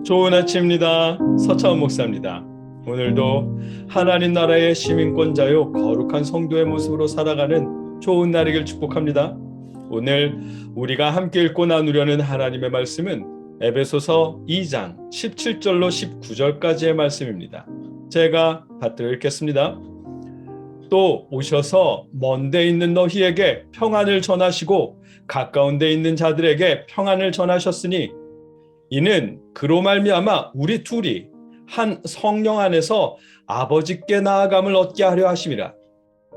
좋은 아침입니다. 서차원 목사입니다. 오늘도 하나님 나라의 시민권자요 거룩한 성도의 모습으로 살아가는 좋은 날이길 축복합니다. 오늘 우리가 함께 읽고 나누려는 하나님의 말씀은 에베소서 2장 17절로 19절까지의 말씀입니다. 제가 받들어 읽겠습니다. 또 오셔서 먼 데 있는 너희에게 평안을 전하시고 가까운 데 있는 자들에게 평안을 전하셨으니 이는 그로 말미암아 우리 둘이 한 성령 안에서 아버지께 나아감을 얻게 하려 하심이라.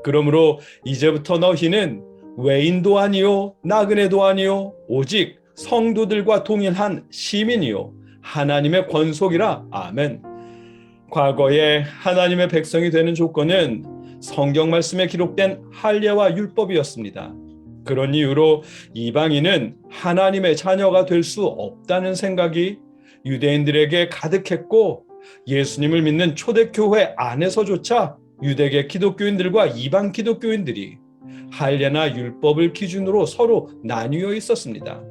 그러므로 이제부터 너희는 외인도 아니요 나그네도 아니요 오직 성도들과 동일한 시민이요 하나님의 권속이라. 아멘. 과거에 하나님의 백성이 되는 조건은 성경 말씀에 기록된 할례와 율법이었습니다. 그런 이유로 이방인은 하나님의 자녀가 될 수 없다는 생각이 유대인들에게 가득했고, 예수님을 믿는 초대교회 안에서조차 유대계 기독교인들과 이방 기독교인들이 할례나 율법을 기준으로 서로 나뉘어 있었습니다.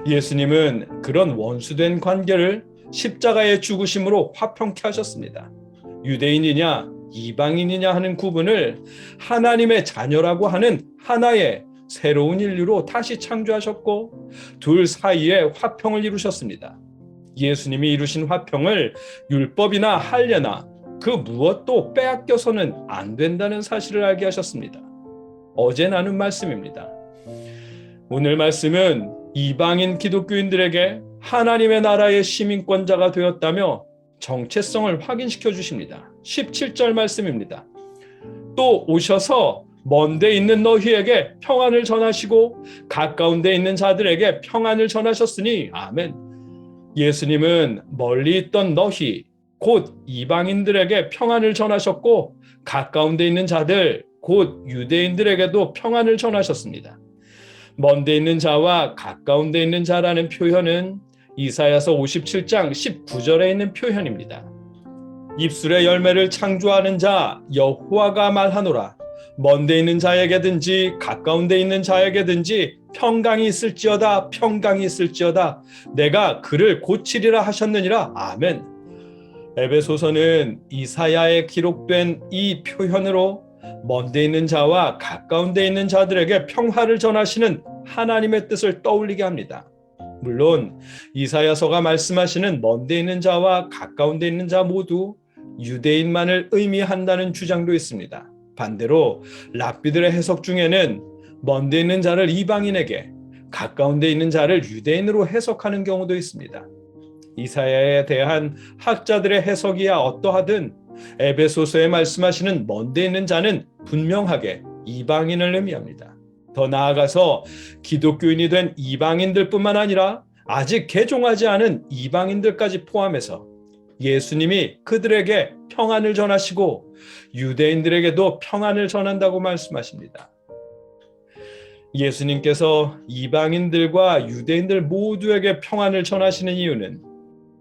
예수님은 그런 원수된 관계를 십자가의 죽으심으로 화평케 하셨습니다. 유대인이냐 이방인이냐 하는 구분을 하나님의 자녀라고 하는 하나의 새로운 인류로 다시 창조하셨고, 둘 사이에 화평을 이루셨습니다. 예수님이 이루신 화평을 율법이나 할례나 그 무엇도 빼앗겨서는 안 된다는 사실을 알게 하셨습니다. 어제 나눈 말씀입니다. 오늘 말씀은 이방인 기독교인들에게 하나님의 나라의 시민권자가 되었다며 정체성을 확인시켜 주십니다. 17절 말씀입니다. 또 오셔서 먼 데 있는 너희에게 평안을 전하시고 가까운 데 있는 자들에게 평안을 전하셨으니. 아멘. 예수님은 멀리 있던 너희 곧 이방인들에게 평안을 전하셨고 가까운 데 있는 자들 곧 유대인들에게도 평안을 전하셨습니다. 먼 데 있는 자와 가까운 데 있는 자라는 표현은 이사야서 57장 19절에 있는 표현입니다. 입술의 열매를 창조하는 자 여호와가 말하노라. 먼 데 있는 자에게든지 가까운 데 있는 자에게든지 평강이 있을지어다. 평강이 있을지어다. 내가 그를 고치리라 하셨느니라. 아멘. 에베소서는 이사야에 기록된 이 표현으로 먼 데 있는 자와 가까운 데 있는 자들에게 평화를 전하시는 하나님의 뜻을 떠올리게 합니다. 물론 이사야서가 말씀하시는 먼 데 있는 자와 가까운 데 있는 자 모두 유대인만을 의미한다는 주장도 있습니다. 반대로 랍비들의 해석 중에는 먼 데 있는 자를 이방인에게, 가까운 데 있는 자를 유대인으로 해석하는 경우도 있습니다. 이사야에 대한 학자들의 해석이야 어떠하든 에베소서에 말씀하시는 먼 데 있는 자는 분명하게 이방인을 의미합니다. 더 나아가서 기독교인이 된 이방인들뿐만 아니라 아직 개종하지 않은 이방인들까지 포함해서 예수님이 그들에게 평안을 전하시고 유대인들에게도 평안을 전한다고 말씀하십니다. 예수님께서 이방인들과 유대인들 모두에게 평안을 전하시는 이유는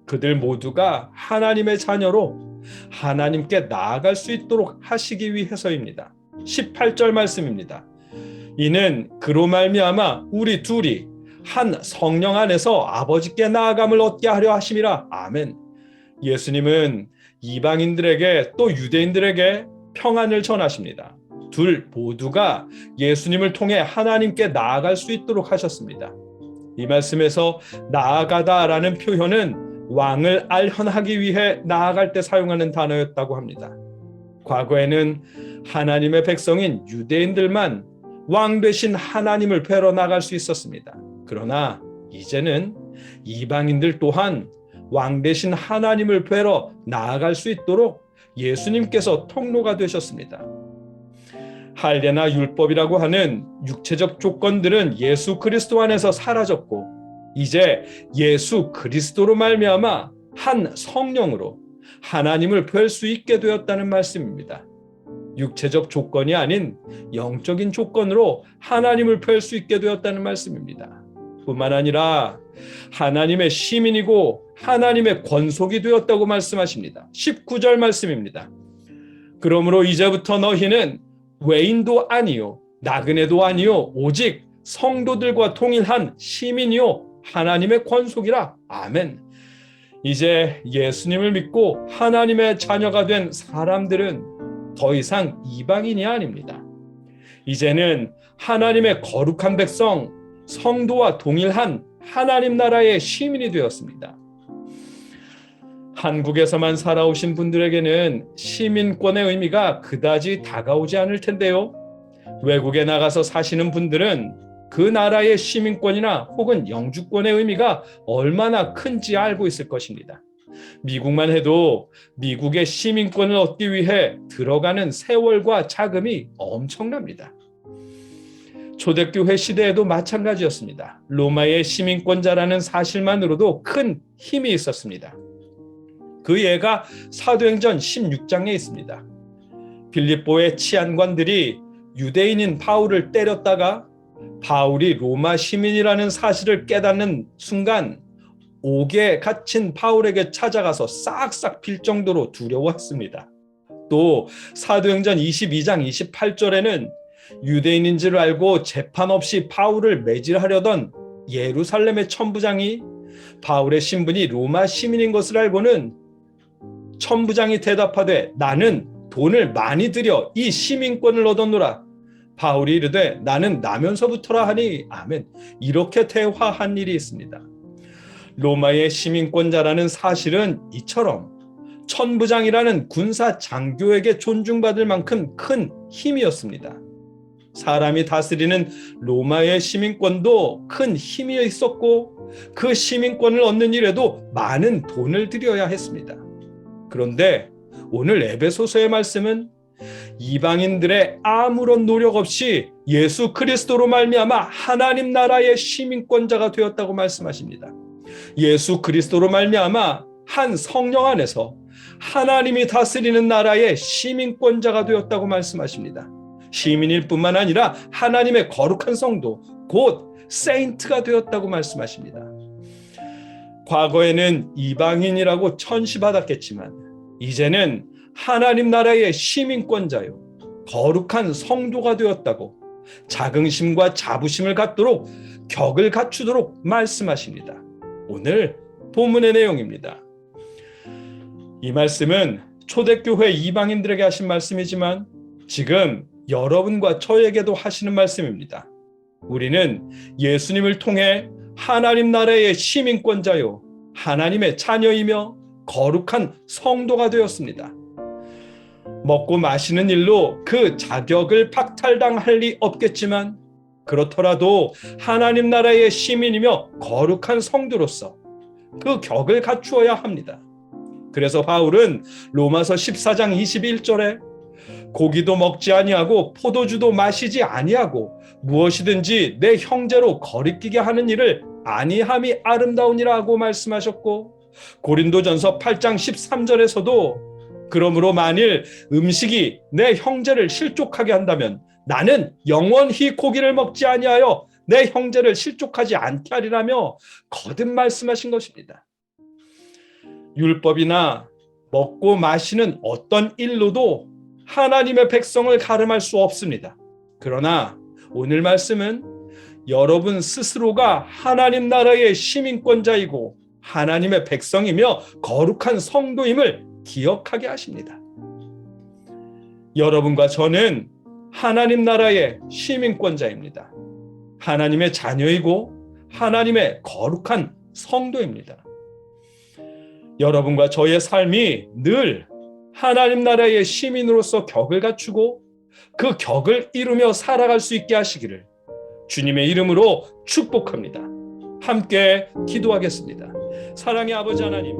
그들 모두가 하나님의 자녀로 하나님께 나아갈 수 있도록 하시기 위해서입니다. 18절 말씀입니다. 이는 그로 말미암아 우리 둘이 한 성령 안에서 아버지께 나아감을 얻게 하려 하심이라. 아멘. 예수님은 이방인들에게 또 유대인들에게 평안을 전하십니다. 둘 모두가 예수님을 통해 하나님께 나아갈 수 있도록 하셨습니다. 이 말씀에서 나아가다라는 표현은 왕을 알현하기 위해 나아갈 때 사용하는 단어였다고 합니다. 과거에는 하나님의 백성인 유대인들만 왕 되신 하나님을 뵈러 나갈 수 있었습니다. 그러나 이제는 이방인들 또한 왕 되신 하나님을 뵈러 나아갈 수 있도록 예수님께서 통로가 되셨습니다. 할례나 율법이라고 하는 육체적 조건들은 예수 그리스도 안에서 사라졌고 이제 예수 그리스도로 말미암아 한 성령으로 하나님을 뵐 수 있게 되었다는 말씀입니다. 육체적 조건이 아닌 영적인 조건으로 하나님을 뵐 수 있게 되었다는 말씀입니다. 뿐만 아니라 하나님의 시민이고 하나님의 권속이 되었다고 말씀하십니다. 19절 말씀입니다. 그러므로 이제부터 너희는 외인도 아니요 나그네도 아니요 오직 성도들과 동일한 시민이요 하나님의 권속이라. 아멘. 이제 예수님을 믿고 하나님의 자녀가 된 사람들은 더 이상 이방인이 아닙니다. 이제는 하나님의 거룩한 백성, 성도와 동일한 하나님 나라의 시민이 되었습니다. 한국에서만 살아오신 분들에게는 시민권의 의미가 그다지 다가오지 않을 텐데요. 외국에 나가서 사시는 분들은 그 나라의 시민권이나 혹은 영주권의 의미가 얼마나 큰지 알고 있을 것입니다. 미국만 해도 미국의 시민권을 얻기 위해 들어가는 세월과 자금이 엄청납니다. 초대교회 시대에도 마찬가지였습니다. 로마의 시민권자라는 사실만으로도 큰 힘이 있었습니다. 그 예가 사도행전 16장에 있습니다. 빌립보의 치안관들이 유대인인 바울을 때렸다가 바울이 로마 시민이라는 사실을 깨닫는 순간 옥에 갇힌 바울에게 찾아가서 싹싹 빌 정도로 두려워했습니다. 또 사도행전 22장 28절에는 유대인인 줄 알고 재판 없이 바울을 매질하려던 예루살렘의 천부장이 바울의 신분이 로마 시민인 것을 알고는 천부장이 대답하되 나는 돈을 많이 들여 이 시민권을 얻었노라. 바울이 이르되 나는 나면서부터라 하니 아멘. 이렇게 대화한 일이 있습니다. 로마의 시민권자라는 사실은 이처럼 천부장이라는 군사 장교에게 존중받을 만큼 큰 힘이었습니다. 사람이 다스리는 로마의 시민권도 큰 힘이 있었고 그 시민권을 얻는 일에도 많은 돈을 들여야 했습니다. 그런데 오늘 에베소서의 말씀은 이방인들의 아무런 노력 없이 예수 그리스도로 말미암아 하나님 나라의 시민권자가 되었다고 말씀하십니다. 예수 그리스도로 말미암아 한 성령 안에서 하나님이 다스리는 나라의 시민권자가 되었다고 말씀하십니다. 시민일 뿐만 아니라 하나님의 거룩한 성도, 곧 세인트가 되었다고 말씀하십니다. 과거에는 이방인이라고 천시받았겠지만 이제는 하나님 나라의 시민권자요 거룩한 성도가 되었다고 자긍심과 자부심을 갖도록 격을 갖추도록 말씀하십니다. 오늘 본문의 내용입니다. 이 말씀은 초대교회 이방인들에게 하신 말씀이지만 지금 여러분과 저에게도 하시는 말씀입니다. 우리는 예수님을 통해 하나님 나라의 시민권자요 하나님의 자녀이며 거룩한 성도가 되었습니다. 먹고 마시는 일로 그 자격을 박탈당할 리 없겠지만 그렇더라도 하나님 나라의 시민이며 거룩한 성도로서 그 격을 갖추어야 합니다. 그래서 바울은 로마서 14장 21절에 고기도 먹지 아니하고 포도주도 마시지 아니하고 무엇이든지 내 형제로 거리끼게 하는 일을 아니함이 아름다우니라고 말씀하셨고 고린도전서 8장 13절에서도 그러므로 만일 음식이 내 형제를 실족하게 한다면 나는 영원히 고기를 먹지 아니하여 내 형제를 실족하지 않게 하리라며 거듭 말씀하신 것입니다. 율법이나 먹고 마시는 어떤 일로도 하나님의 백성을 가름할 수 없습니다. 그러나 오늘 말씀은 여러분 스스로가 하나님 나라의 시민권자이고 하나님의 백성이며 거룩한 성도임을 기억하게 하십니다. 여러분과 저는 하나님 나라의 시민권자입니다. 하나님의 자녀이고 하나님의 거룩한 성도입니다. 여러분과 저의 삶이 늘 하나님 나라의 시민으로서 격을 갖추고 그 격을 이루며 살아갈 수 있게 하시기를 주님의 이름으로 축복합니다. 함께 기도하겠습니다. 사랑의 아버지 하나님,